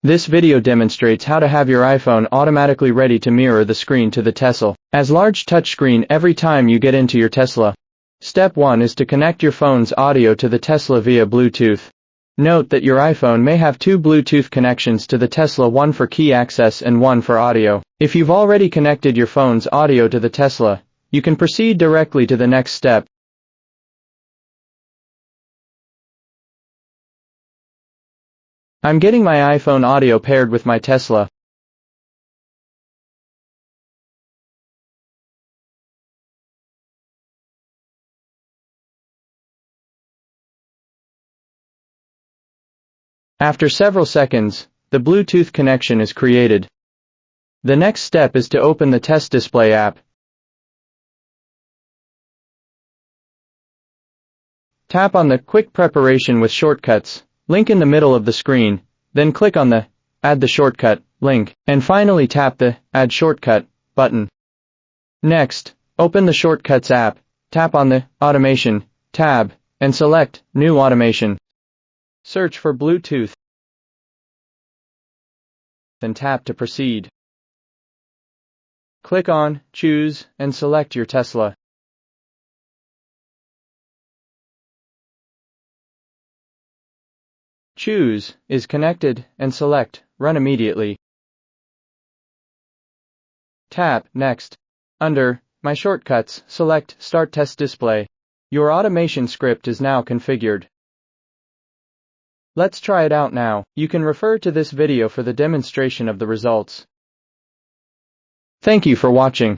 This video demonstrates how to have your iPhone automatically ready to mirror the screen to the Tesla as large touchscreen every time you get into your Tesla. Step 1 is to connect your phone's audio to the Tesla via Bluetooth. Note that your iPhone may have two Bluetooth connections to the Tesla, one for key access and one for audio. If you've already connected your phone's audio to the Tesla, you can proceed directly to the next step. I'm getting my iPhone audio paired with my Tesla. After several seconds, the Bluetooth connection is created. The next step is to open the TesDisplay app. Tap on the Quick Preparation with Shortcuts link in the middle of the screen, then click on the Add the Shortcut link, and finally tap the Add Shortcut button. Next, open the Shortcuts app, tap on the Automation tab, and select New Automation. Search for Bluetooth, then tap to proceed. Click on Choose and select your Tesla. Choose Is Connected and select Run Immediately. Tap Next. Under My Shortcuts, select Start TesDisplay. Your automation script is now configured. Let's try it out now. You can refer to this video for the demonstration of the results. Thank you for watching.